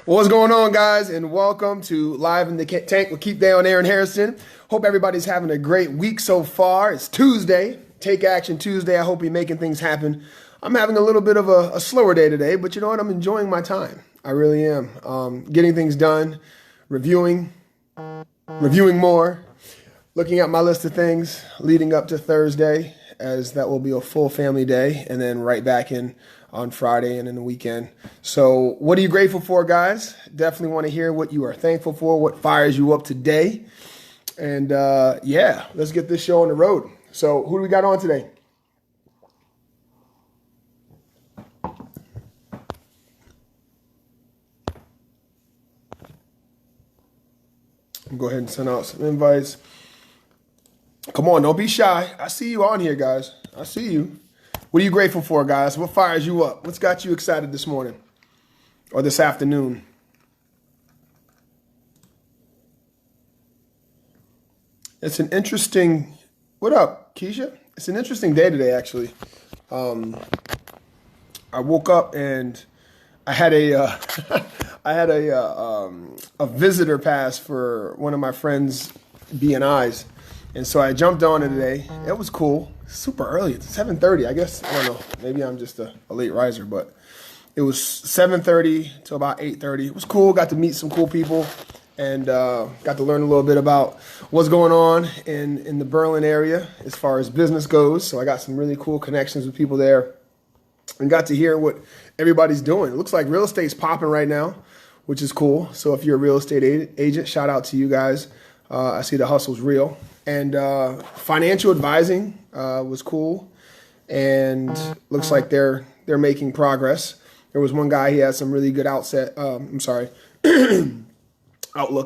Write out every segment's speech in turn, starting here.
What's going on, guys? And welcome to Live in the Tank with Keep Deyo and Aaron Hairston. Hope everybody's having a great week so far. It's Tuesday, Take Action Tuesday. I hope you're making things happen. I'm having a little bit of a slower day today, but you know what? I'm enjoying my time. I really am. Getting things done, reviewing more, looking at my list of things leading up to Thursday, as that will be a full family day, and then right back in on Friday and in the weekend. So what are you grateful for, guys? Definitely want to hear what you are thankful for, what fires you up today. And yeah, let's get this show on the road. So who do we got on today? Go ahead and send out some invites. Come on, don't be shy. I see you on here, guys. I see you. What are you grateful for, guys? What fires you up? What's got you excited this morning or this afternoon? It's an interesting, what up, Keisha? It's an interesting day today, actually. I woke up and I had a a visitor pass for one of my friends' B&Is. And so I jumped on it today. It was cool. Super early. It's 7:30. I guess, I don't know. Maybe I'm just a late riser, but it was 7:30 to about 8:30. It was cool. Got to meet some cool people and got to learn a little bit about what's going on in the Berlin area as far as business goes. So I got some really cool connections with people there and got to hear what everybody's doing. It looks like real estate's popping right now, which is cool. So if you're a real estate agent, shout out to you guys. I see the hustle's real. And financial advising was cool, and looks like they're making progress. There was one guy, he had some really good outlook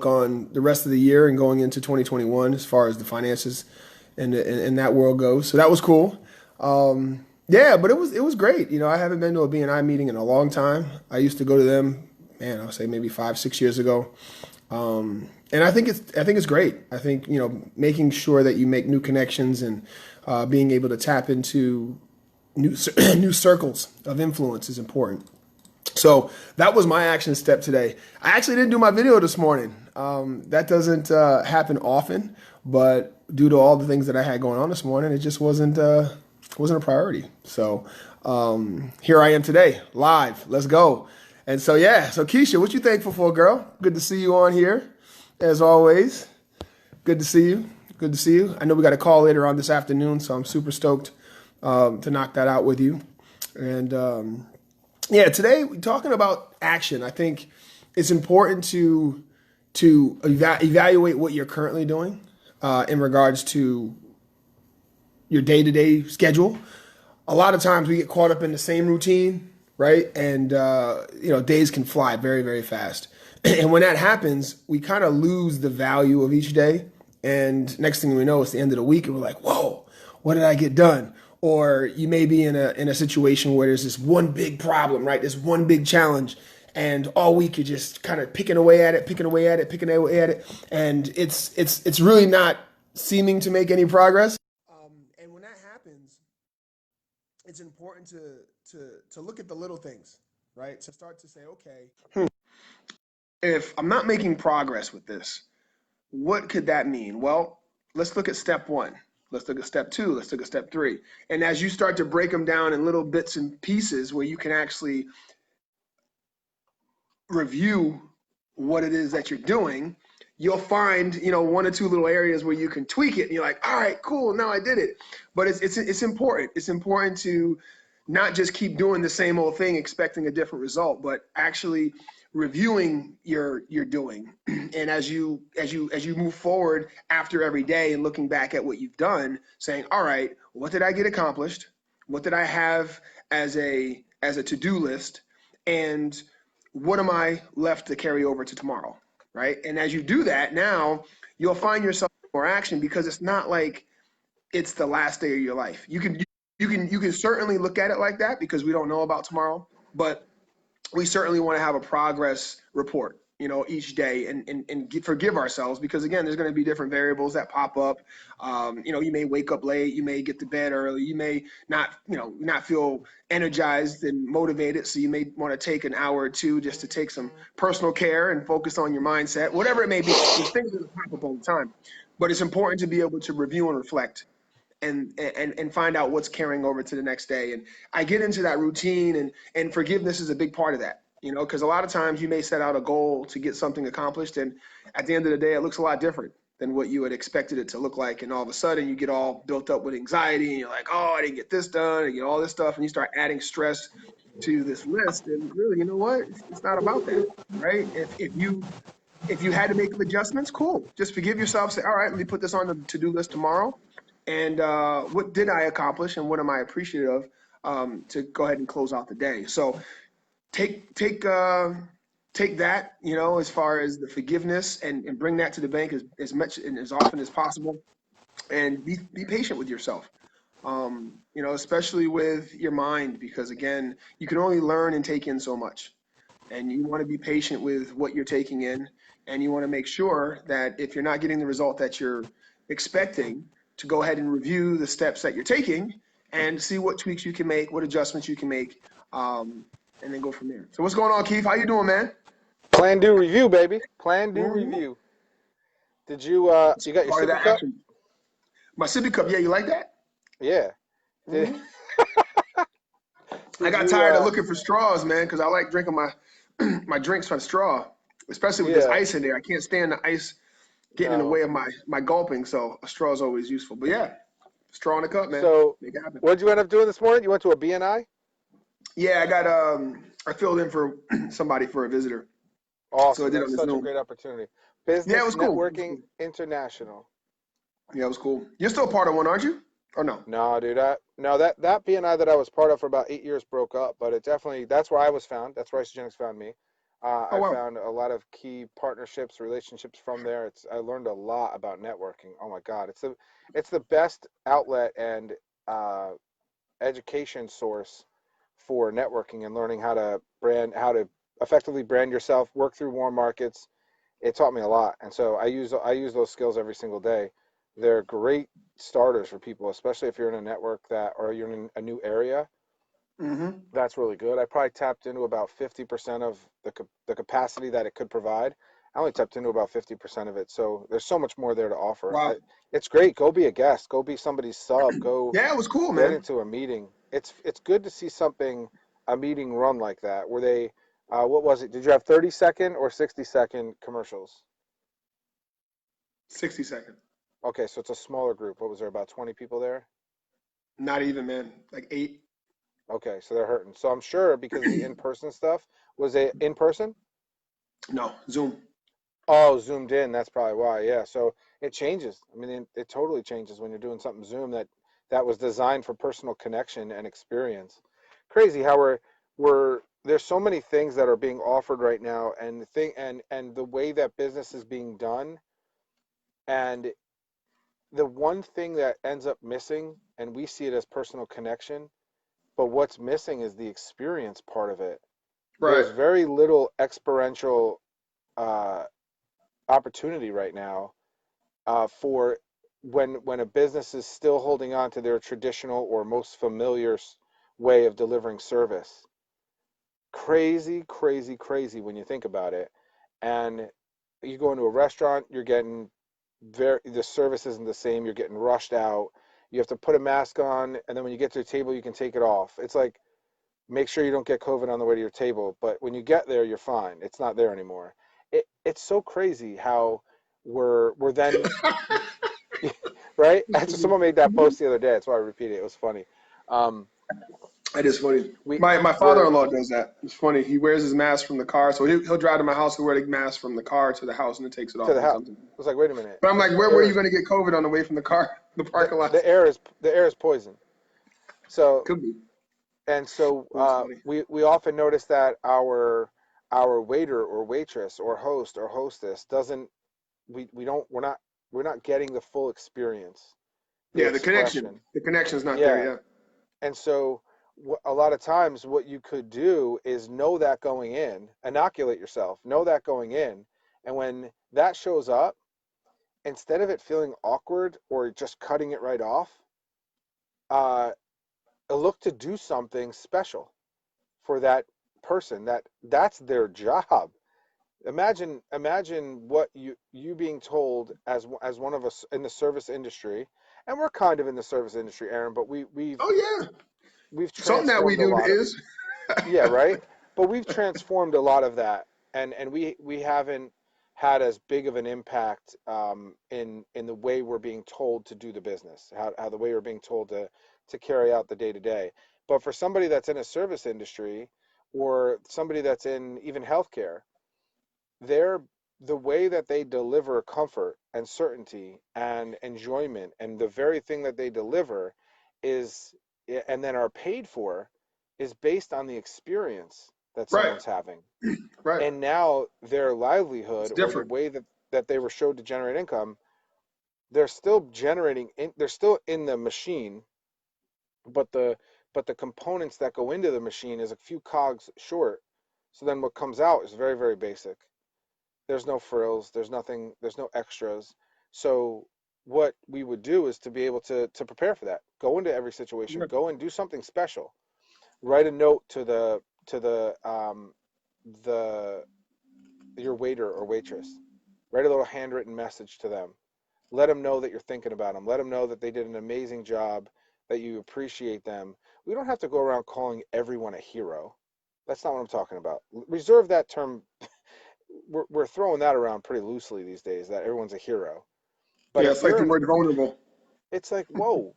on the rest of the year and going into 2021 as far as the finances and in that world goes. So that was cool. Yeah, but it was great. You know, I haven't been to a B&I meeting in a long time. I used to go to them, man, I'll say maybe 5-6 years ago. And I think it's great. I think, you know, making sure that you make new connections and being able to tap into new circles of influence is important. So that was my action step today. I actually didn't do my video this morning. That doesn't happen often, but due to all the things that I had going on this morning, it just wasn't a priority. So here I am today, live. Let's go. And so, yeah. So Keisha, what you thankful for, girl? Good to see you on here. As always, good to see you. Good to see you. I know we got a call later on this afternoon, so I'm super stoked to knock that out with you. And yeah, today we're talking about action. I think it's important to evaluate what you're currently doing in regards to your day-to-day schedule. A lot of times we get caught up in the same routine, right? And you know, days can fly very, very fast. And when that happens, we kind of lose the value of each day. And next thing we know, it's the end of the week and we're like, whoa, what did I get done? Or you may be in a situation where there's this one big problem, right? This one big challenge. And all week you're just kind of picking away at it. And it's really not seeming to make any progress. And when that happens, it's important to look at the little things, right? To start to say, okay, if I'm not making progress with this, what could that mean? Well, let's look at step one. Let's look at step two. Let's look at step three. And as you start to break them down in little bits and pieces where you can actually review what it is that you're doing, you'll find, you know, one or two little areas where you can tweak it and you're like, all right, cool, now I did it. But it's important. It's important to not just keep doing the same old thing expecting a different result, but actually reviewing your doing. And as you move forward after every day and looking back at what you've done, saying, all right, what did I get accomplished? What did I have as a to-do list? And what am I left to carry over to tomorrow, right? And as you do that, now you'll find yourself more action, because it's not like it's the last day of your life. You can certainly look at it like that, because we don't know about tomorrow, but we certainly want to have a progress report. each day and forgive ourselves because again, there's going to be different variables that pop up. You may wake up late, you may get to bed early, you may not feel energized and motivated. So you may want to take an hour or two just to take some personal care and focus on your mindset, whatever it may be. There's things that pop up all the time, but it's important to be able to review and reflect and find out what's carrying over to the next day. And I get into that routine and forgiveness is a big part of that, because a lot of times you may set out a goal to get something accomplished. And at the end of the day, it looks a lot different than what you had expected it to look like. And all of a sudden you get all built up with anxiety and you're like, oh, I didn't get this done. And you get all this stuff and you start adding stress to this list. And really, you know what? It's not about that, right? If you had to make adjustments, cool. Just forgive yourself. Say, all right, let me put this on the to-do list tomorrow. And what did I accomplish, and what am I appreciative of to go ahead and close out the day? So take that, as far as the forgiveness, and bring that to the bank as much and as often as possible, and be patient with yourself. Especially with your mind, because again, you can only learn and take in so much. And you want to be patient with what you're taking in, and you want to make sure that if you're not getting the result that you're expecting, to go ahead and review the steps that you're taking and see what tweaks you can make, what adjustments you can make, and then go from there. So what's going on, Keith? How you doing, man? Plan, do, review, baby. Plan, do, Mm-hmm. review. Did you It's you got your part of sippy that cup? action. My sippy cup, yeah, you like that? Yeah. Did Mm-hmm. I did got you tired of looking for straws, man, because I like drinking my my drinks from straw, especially with this yeah. ice in there. I can't stand the ice getting in the No. way of my gulping, so a straw is always useful. But yeah, straw in the cup, man. So Make it happen. what did you end up doing this morning? You went to a BNI? Yeah, I filled in for somebody for a visitor, so I Awesome. did on That's the such a Zoom. great opportunity. Yeah, it Business was cool. It was Networking cool. International. Yeah, it was cool. You're still part of one, aren't you? Or no? No, dude. No, that BNI that I was part of for about 8 years broke up, but it definitely that's where I was found. That's where Isogenics found me. Oh I wow. found a lot of key partnerships, relationships from there. I learned a lot about networking. Oh my God, it's the best outlet and uh, education source for networking and learning how to effectively brand yourself, work through warm markets. It taught me a lot, and so I use those skills every single day. They're great starters for people, especially if you're in a network that or you're in a new area. Mm-hmm. That's really good. I probably tapped into about 50% of the capacity that it could provide. I only tapped into about 50% of it. So there's so much more there to offer. Wow. It's great. Go be a guest. Go be somebody's sub. Go Yeah, it was cool, get man. into a meeting. It's good to see a meeting run like that. Where they, what was it? Did you have 30-second or 60-second commercials? 60 second. Okay, so it's a smaller group. What was there, about 20 people there? Not even, man. Like 8. Okay, so they're hurting. So I'm sure because of the in-person stuff, was it in person? No, Zoom. Oh, zoomed in. That's probably why. Yeah. So it changes. I mean, it totally changes when you're doing something Zoom that was designed for personal connection and experience. Crazy how we're there's so many things that are being offered right now, and the thing and the way that business is being done, and the one thing that ends up missing, and we see it as personal connection, but what's missing is the experience part of it. Right. There's very little experiential uh, opportunity right now for when a business is still holding on to their traditional or most familiar way of delivering service. Crazy, crazy, crazy when you think about it. And you go into a restaurant, you're getting the service isn't the same. You're getting rushed out. You have to put a mask on, and then when you get to the table, you can take it off. It's like make sure you don't get COVID on the way to your table. But when you get there, you're fine. It's not there anymore. It's so crazy how we're then right? Actually, someone made that post the other day. That's why I repeated it. It was funny. Um, It is funny. we My we're father-in-law does that. It's funny. He wears his mask from the car, so he'll drive to my house and wear the mask from the car to the house, and then takes it to off the when he house. comes in. I was like, wait a minute. But I'm like, The where were air you is going to get COVID on the way from the car, the the parking lot? the air is the air is poison. So Could be. and so It was funny. we often notice that our waiter or waitress or host or hostess doesn't we don't we're not getting the full experience, the Yeah, the connection. expression. The connection's not there. Yeah. Yeah. And so a lot of times what you could do is know that going in, inoculate yourself, know that going in, and when that shows up, instead of it feeling awkward or just cutting it right off, uh, look to do something special for that person. That's their job. Imagine what you being told as one of us in the service industry, and we're kind of in the service industry, Aaron, but Oh yeah, we've something that we transformed a do lot of. is Yeah, right. But we've transformed a lot of that, and we haven't had as big of an impact in the way we're being told to do the business, how the way we're being told to carry out the day to day. But for somebody that's in a service industry, or somebody that's in even healthcare, they're the way that they deliver comfort and certainty and enjoyment, and the very thing that they deliver is, and then are paid for, is based on the experience that right, someone's having. right. And now their It's livelihood, or the different. way that they were showed to generate income, they're still they're still in the machine, but the components that go into the machine is a few cogs short. So then what comes out is very, very basic. There's no frills, there's nothing, there's no extras. So what we would do is to be able to prepare for that, go into every situation, Right. go and do something special, write a note to the your waiter or waitress, write a little handwritten message to them, let them know that you're thinking about them, let them know that they did an amazing job, that you appreciate them. We don't have to go around calling everyone a hero. That's not what I'm talking about. Reserve that term. We're throwing that around pretty loosely these days, that everyone's a hero. But Yeah, if it's like you're the in, word vulnerable. it's like, whoa,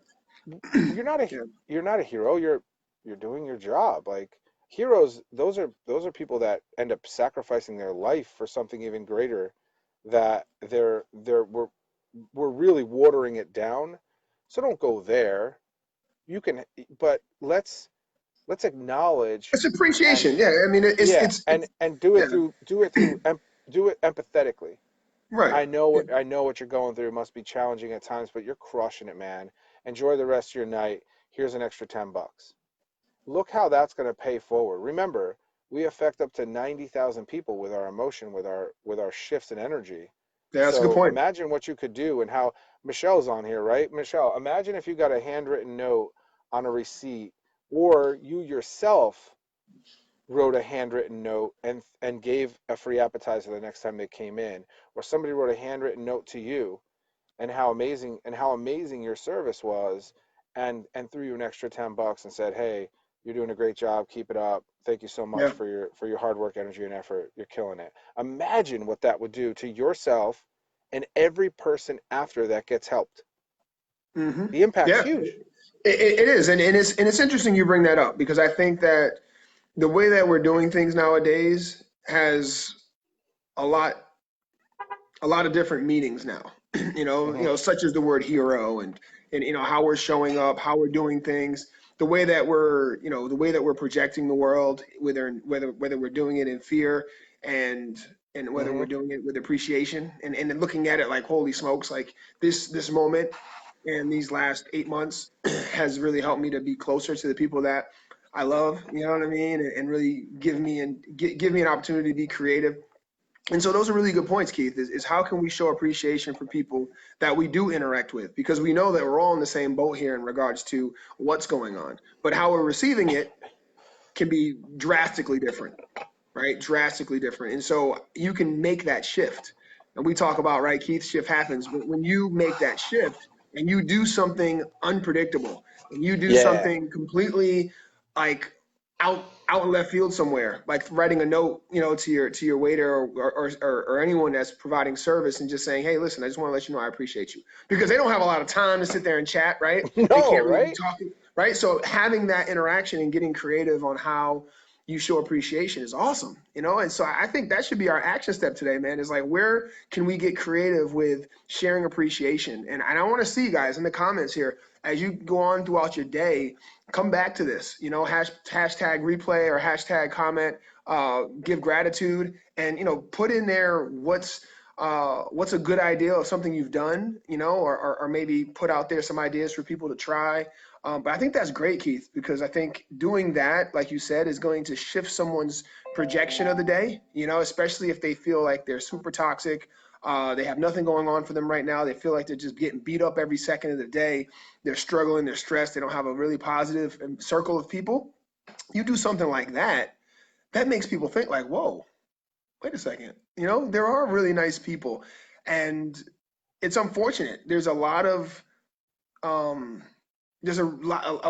you're not a Yeah, you're not a hero. You're doing your job. Like, heroes, those are people that end up sacrificing their life for something even greater. That we're really watering it down. So don't go there. You can, but let's acknowledge, it's and appreciation. Yeah, I mean, yeah, it's and do yeah, it through do it empathetically. right. Yeah, I know what you're going through. It must be challenging at times, but you're crushing it, man. Enjoy the rest of your night. Here's an extra $10. Look how that's going to pay forward. Remember, we affect up to 90,000 people with our emotion, with our shifts in energy. yeah, that's a good So point. imagine what you could do, and how Michelle's on here, right? Michelle, imagine if you got a handwritten note on a receipt, or you yourself wrote a handwritten note and gave a free appetizer the next time they came in, or somebody wrote a handwritten note to you, and how amazing your service was, and threw you an extra $10 and said, "Hey, you're doing a great job. Keep it up. Thank you so much Yeah. for your hard work, energy, and effort. You're killing it." Imagine what that would do to yourself and every person after that gets helped. Hmm. The impact's Yeah, huge. it is, and it's interesting you bring that up because I think that the way that we're doing things nowadays has a lot a lot of different meanings now. Hmm. Such as the word hero and how we're showing up, how we're doing things, the way that we're projecting the world, whether we're doing it in fear and and whether Hmm. we're doing it with appreciation and then looking at it like holy smokes, like this moment and these last 8 months has really helped me to be closer to the people that I love, you know what I mean, and really give me an opportunity to be creative. And so those are really good points, Keith, is how can we show appreciation for people that we do interact with? Because we know that we're all in the same boat here in regards to what's going on. But how we're receiving it can be drastically different, right? Drastically different. And so you can make that shift. And we talk about, right, Keith, shift happens. But when you make that shift and you do something unpredictable and you do Yeah. something completely like out in left field somewhere, like writing a note, to your waiter or anyone that's providing service and just saying, hey, listen, I just want to let you know I appreciate you. Because they don't have a lot of time to sit there and chat, right? They No, can't really be right? talking, right? So having that interaction and getting creative on how you show appreciation is awesome, and so I think that should be our action step today, man, is like, where can we get creative with sharing appreciation? And I want to see you guys in the comments here as you go on throughout your day, come back to this, hashtag replay or hashtag comment, give gratitude, and put in there what's a good idea of something you've done, or maybe put out there some ideas for people to try. But I think that's great, Keith, because I think doing that, like you said, is going to shift someone's projection of the day, especially if they feel like they're super toxic. They have nothing going on for them right now. They feel like they're just getting beat up every second of the day. They're struggling, they're stressed, they don't have a really positive circle of people. You do something like that, that makes people think like, whoa, wait a second. There are really nice people. And it's unfortunate. Um, there's a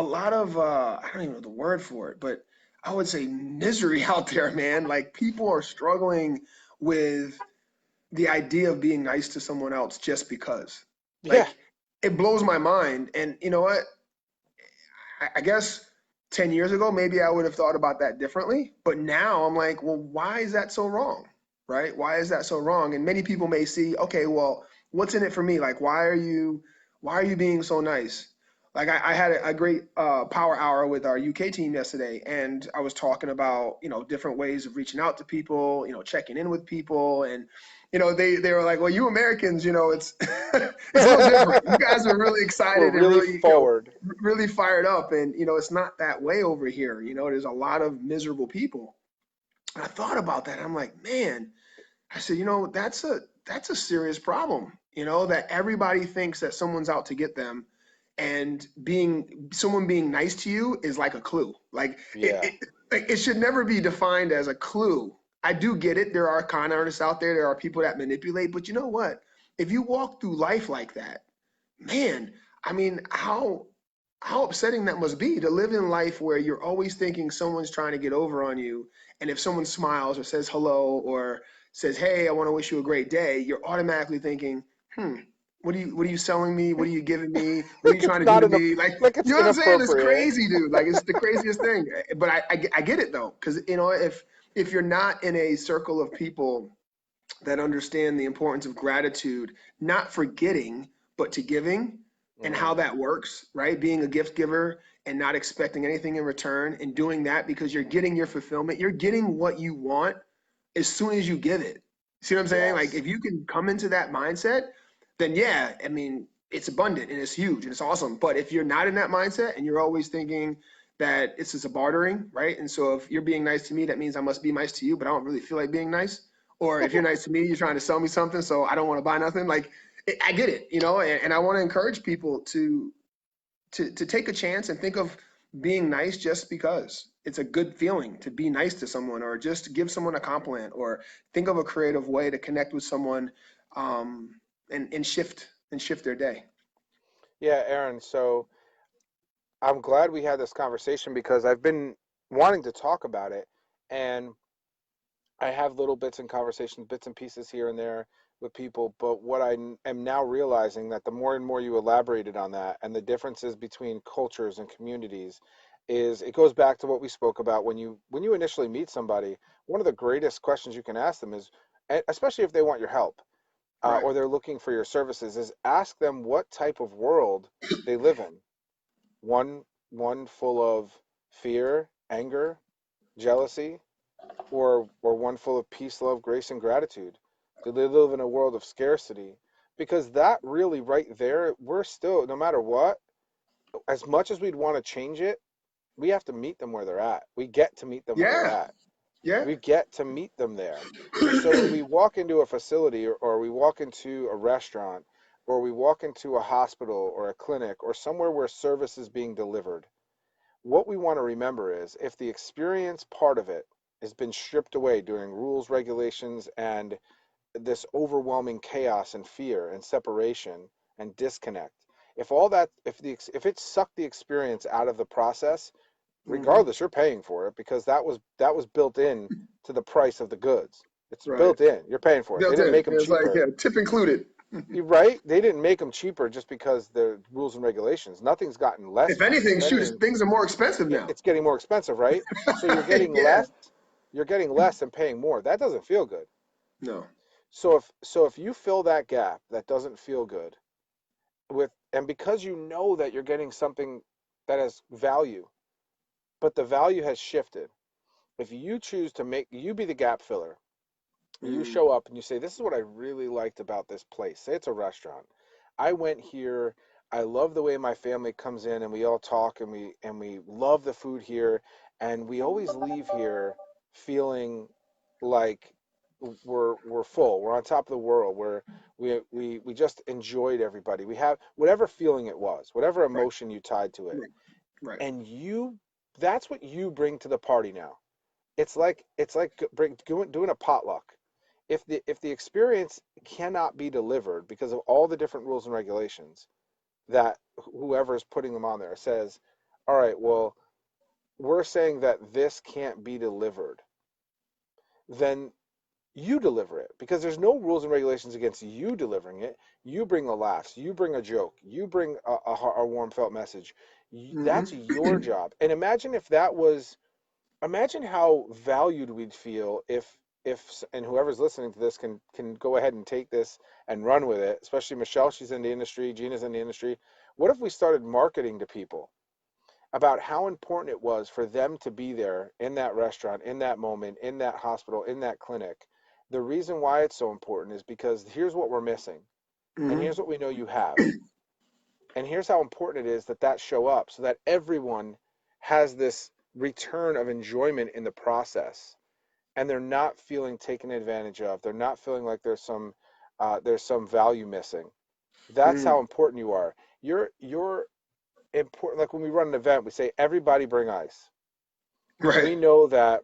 lot of I don't even know the word for it, but I would say misery out there, man. Like people are struggling with the idea of being nice to someone else just because. Yeah. Like it blows my mind. And you know what? I guess 10 years ago, maybe I would have thought about that differently. But now I'm like, well, why is that so wrong? Right? Why is that so wrong? And many people may see, okay, well, what's in it for me? Like, why are you being so nice? Like I had a great power hour with our UK team yesterday, and I was talking about, different ways of reaching out to people, checking in with people, and they were like, well, you Americans, it's it's a little different. You guys are really We're excited and really really, forward. really fired up, and it's not that way over here. There's a lot of miserable people. And I thought about that. I'm like, man, I said, that's a serious problem. That everybody thinks that someone's out to get them, and someone being nice to you is like a clue. Like Yeah. it should never be defined as a clue. I do get it. There are con artists out there. There are people that manipulate. But you know what? If you walk through life like that, man, I mean, how upsetting that must be to live in life where you're always thinking someone's trying to get over on you. And if someone smiles or says hello or says, "Hey, I want to wish you a great day," you're automatically thinking, "Hmm, what are you selling me? What are you giving me? What are you Like it's trying to do not to in a, me?" Like, like it's you know what I'm saying? It's inappropriate. crazy, dude. Like, it's the craziest thing. But I get it though, because if you're not in a circle of people that understand the importance of gratitude, not for getting, but to giving, and how Mm, that works, right? Being a gift giver and not expecting anything in return, and doing that because you're getting your fulfillment. You're getting what you want as soon as you give it. See what I'm saying? Like yes. if you can come into that mindset, then yeah, I mean, it's abundant and it's huge and it's awesome. But if you're not in that mindset and you're always thinking that it's just a bartering, right? And so if you're being nice to me, that means I must be nice to you, but I don't really feel like being nice. Or if you're nice to me, you're trying to sell me something, so I don't want to buy nothing. Like I get it, and I want to encourage people to take a chance and think of being nice just because it's a good feeling to be nice to someone, or just give someone a compliment, or think of a creative way to connect with someone, um, and shift their day. Yeah, Aaron. So I'm glad we had this conversation because I've been wanting to talk about it, and I have little bits and conversations, bits and pieces here and there with people. But what am now realizing that the more and more you elaborated on that and the differences between cultures and communities is it goes back to what we spoke about when you initially meet somebody. One of the greatest questions you can ask them is, especially if they want your help, Right. or they're looking for your services, is ask them what type of world they live in. One full of fear, anger, jealousy, or one full of peace, love, grace, and gratitude? Do they live in a world of scarcity? Because that really right there, we're still, no matter what, as much as we'd want to change it, we have to meet them where they're at. We get to meet them where they're Yeah. at. Yeah. We get to meet them there. And so when we walk into a facility, or we walk into a restaurant, or we walk into a hospital or a clinic or somewhere where service is being delivered, what we want to remember is if the experience part of it has been stripped away during rules, regulations, and this overwhelming chaos and fear and separation and disconnect, if all that, if it sucked the experience out of the process, Hmm. regardless, you're paying for it because that was built in to the price of the goods. It's Right. built in. You're paying for it. They Built didn't in. make them It's like, yeah, cheaper. tip included. You're right? They didn't make them cheaper just because the rules and regulations. Nothing's gotten less If money. If anything, shoot, anything, things are more expensive now. it's getting more expensive, right? So you're getting Yeah. less, you're getting less and paying more. That doesn't feel good. No. So if you fill that gap that doesn't feel good with, and because you know that you're getting something that has value, but the value has shifted. If you choose to make you be the gap filler, you Mm. show up and you say, "This is what I really liked about this place." Say it's a restaurant. I went here. I love the way my family comes in and we all talk and we love the food here, and we always leave here feeling like we're full. We're on top of the world. We just enjoyed everybody. We have whatever feeling it was, whatever Right. emotion you tied to it. Right. Right. And you that's what you bring to the party now. It's like doing a potluck. If the experience cannot be delivered because of all the different rules and regulations, that whoever is putting them on there says, all right, well, we're saying that this can't be delivered, then you deliver it, because there's no rules and regulations against you delivering it. You bring the laughs, you bring a joke, you bring a warm felt message. That's Mm-hmm. your job. And imagine how valued we'd feel if and whoever's listening to this can go ahead and take this and run with it, especially Michelle. She's in the industry, Gina's in the industry. What if we started marketing to people about how important it was for them to be there in that restaurant, in that moment, in that hospital, in that clinic? The reason why it's so important is because here's what we're missing, and Mm-hmm. here's what we know you have, and here's how important it is that that show up, so that everyone has this return of enjoyment in the process, and they're not feeling taken advantage of. They're not feeling like there's some value missing. That's Mm-hmm. how important you are. You're important. Like when we run an event, we say everybody bring ice. Right. We know that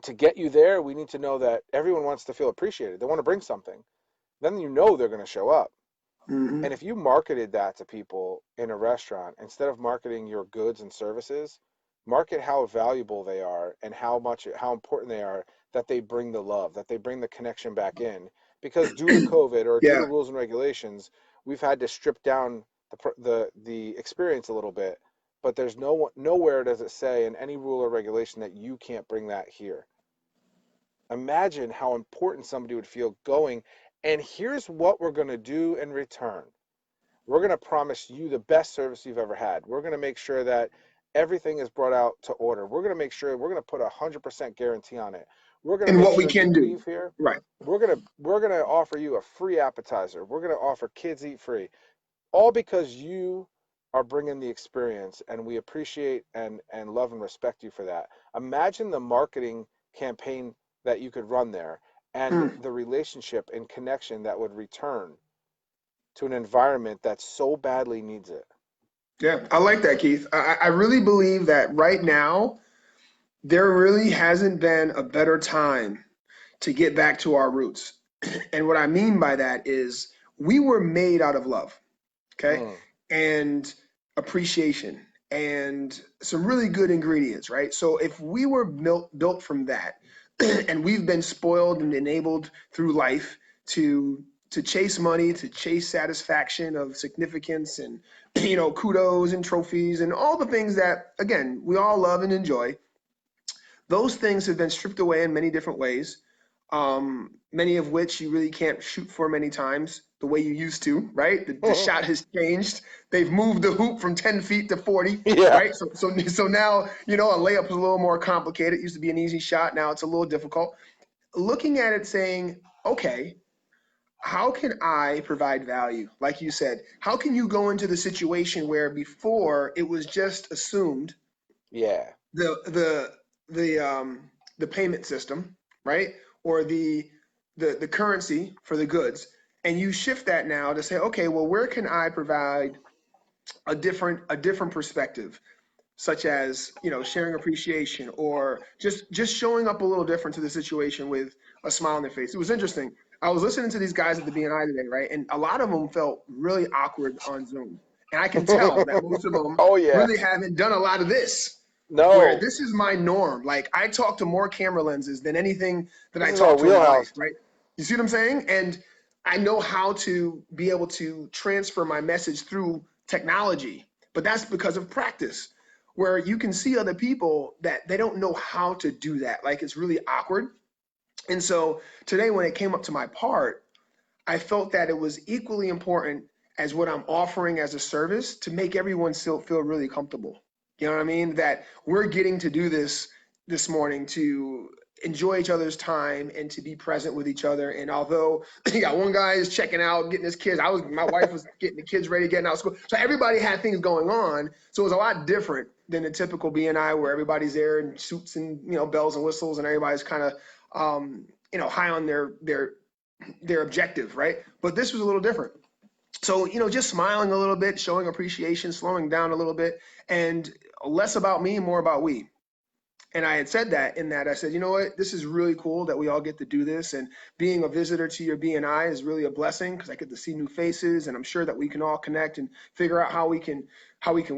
to get you there, we need to know that everyone wants to feel appreciated. They want to bring something. Then you know they're going to show up. Mm-hmm. And if you marketed that to people in a restaurant, instead of marketing your goods and services, market how valuable they are and how important they are, that they bring the love, that they bring the connection back in. Because due to COVID or due to Yeah. rules and regulations, we've had to strip down the experience a little bit. But there's nowhere does it say in any rule or regulation that you can't bring that here. Imagine how important somebody would feel going, and here's what we're going to do in return. We're going to promise you the best service you've ever had. We're going to make sure that everything is brought out to order. We're going to make sure we're going to put 100% guarantee on it. We're going to And make what we sure you can do. leave here. Right. We're going to offer you a free appetizer. We're going to offer kids eat free, all because you are bringing the experience, and we appreciate and love and respect you for that. Imagine the marketing campaign that you could run there, and Mm. the relationship and connection that would return to an environment that so badly needs it. Yeah. I like that, Keith. I really believe that right now, there really hasn't been a better time to get back to our roots. And what I mean by that is we were made out of love, okay? Mm. And appreciation and some really good ingredients, right? So if we were built from that, and we've been spoiled and enabled through life to chase money, to chase satisfaction of significance and kudos and trophies and all the things that again we all love and enjoy, those things have been stripped away in many different ways, many of which you really can't shoot for many times the way you used to, right? The shot has changed. They've moved the hoop from 10 feet to 40, Yeah. right? So now, a layup is a little more complicated. It used to be an easy shot. Now it's a little difficult. Looking at it saying, okay, how can I provide value? Like you said, how can you go into the situation where before it was just assumed Yeah. the the the payment system, right? Or the currency for the goods, and you shift that now to say, okay, well, where can I provide a different perspective, such as sharing appreciation or just showing up a little different to the situation with a smile on their face. It was interesting. I was listening to these guys at the BNI today, right? And a lot of them felt really awkward on Zoom. And I can tell that most of them Oh yeah. really haven't done a lot of this, where No, this is my norm. Like I talk to more camera lenses than anything that this I is our talk to in my life, wheelhouse. right? You see what I'm saying? And I know how to be able to transfer my message through technology, but that's because of practice, where you can see other people that they don't know how to do that. Like it's really awkward. And so today, when it came up to my part, I felt that it was equally important as what I'm offering as a service to make everyone still feel really comfortable. You know what I mean? That we're getting to do this morning to enjoy each other's time and to be present with each other. And although yeah, one guy is checking out, getting his kids, my wife was getting the kids ready, getting out of school. So everybody had things going on. So it was a lot different than the typical BNI where everybody's there in suits and, bells and whistles and everybody's kind of, high on their objective, right? But this was a little different. So, just smiling a little bit, showing appreciation, slowing down a little bit, and less about me, more about we. And I had said that in that I said, you know what, this is really cool that we all get to do this. And being a visitor to your BNI is really a blessing because I get to see new faces, and I'm sure that we can all connect and figure out how we can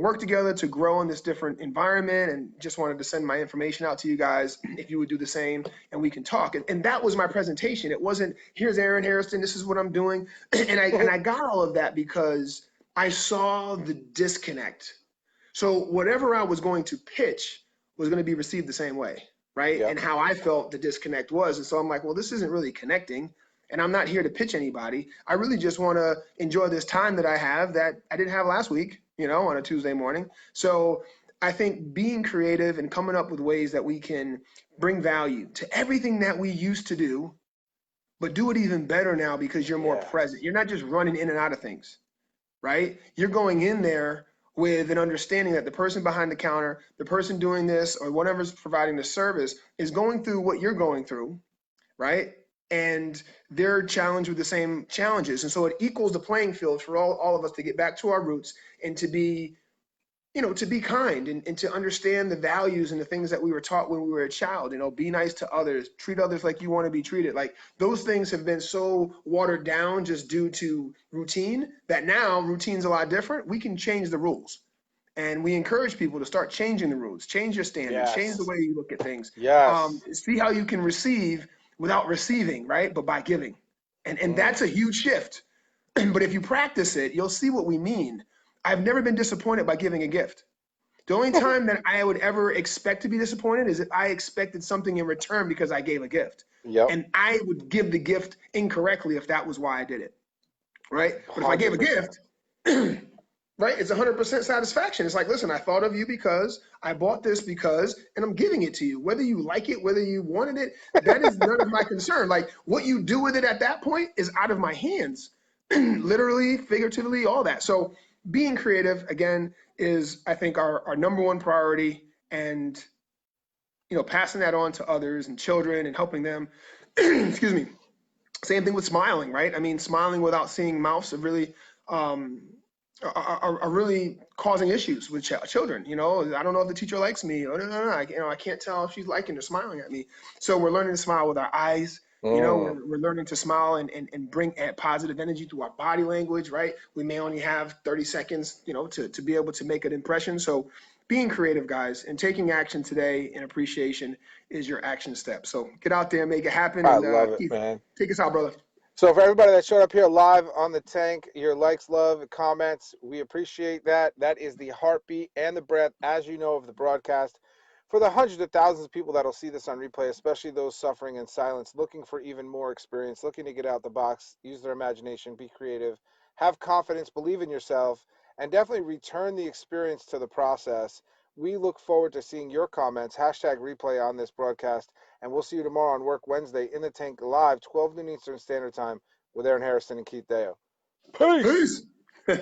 work together to grow in this different environment. And just wanted to send my information out to you guys if you would do the same, and we can talk. And that was my presentation. It wasn't, here's Aaron Hairston, this is what I'm doing. And I got all of that because I saw the disconnect. So whatever I was going to pitch was going to be received the same way, right? Yep. And how I felt the disconnect was. And so I'm like, well, this isn't really connecting. And I'm not here to pitch anybody. I really just want to enjoy this time that I have that I didn't have last week, on a Tuesday morning. So I think being creative and coming up with ways that we can bring value to everything that we used to do, but do it even better now because you're more Yeah. present. You're not just running in and out of things, right? You're going in there with an understanding that the person behind the counter, the person doing this, or whatever's providing the service is going through what you're going through, right? And they're challenged with the same challenges. And so it equals the playing field for all of us to get back to our roots and to be kind and to understand the values and the things that we were taught when we were a child. Be nice to others, treat others like you want to be treated. Like those things have been so watered down just due to routine that now routine's a lot different. We can change the rules. And we encourage people to start changing the rules, change your standards, change the Yes. way you look at things. Yes. See how you can receive without receiving, right? But by giving. And Mm. that's a huge shift. But if you practice it, you'll see what we mean. I've never been disappointed by giving a gift. The only time that I would ever expect to be disappointed is if I expected something in return because I gave a gift. Yep. And I would give the gift incorrectly if that was why I did it, right? But if I gave a 100%. gift, right, it's 100% satisfaction. It's like, listen, I thought of you because I bought this because, and I'm giving it to you. Whether you like it, whether you wanted it, that is none of my concern. Like what you do with it at that point is out of my hands, literally, figuratively, all that. So being creative, again, is I think our number one priority, and passing that on to others and children and helping them. Excuse me. Same thing with smiling, right? I mean, smiling without seeing mouths um, are really causing issues with children. I don't know if the teacher likes me. Or, no. I can't tell if she's liking or smiling at me. So we're learning to smile with our eyes. Mm. We're learning to smile and bring positive energy through our body language, right? We may only have 30 seconds, to be able to make an impression. So being creative, guys, and taking action today in appreciation is your action step. So get out there, make it happen. I And love it, Keith, man. take us out, brother. So for everybody that showed up here live on the tank, your likes, love, comments, we appreciate that. That is the heartbeat and the breath, as you know, of the broadcast. For the hundreds of thousands of people that'll see this on replay, especially those suffering in silence, looking for even more experience, looking to get out the box, use their imagination, be creative, have confidence, believe in yourself, and definitely return the experience to the process. We look forward to seeing your comments, hashtag replay on this broadcast, and we'll see you tomorrow on Work Wednesday in the Tank live, 12 noon Eastern Standard Time with Aaron Harrison and Keith Deyo. Peace! Peace.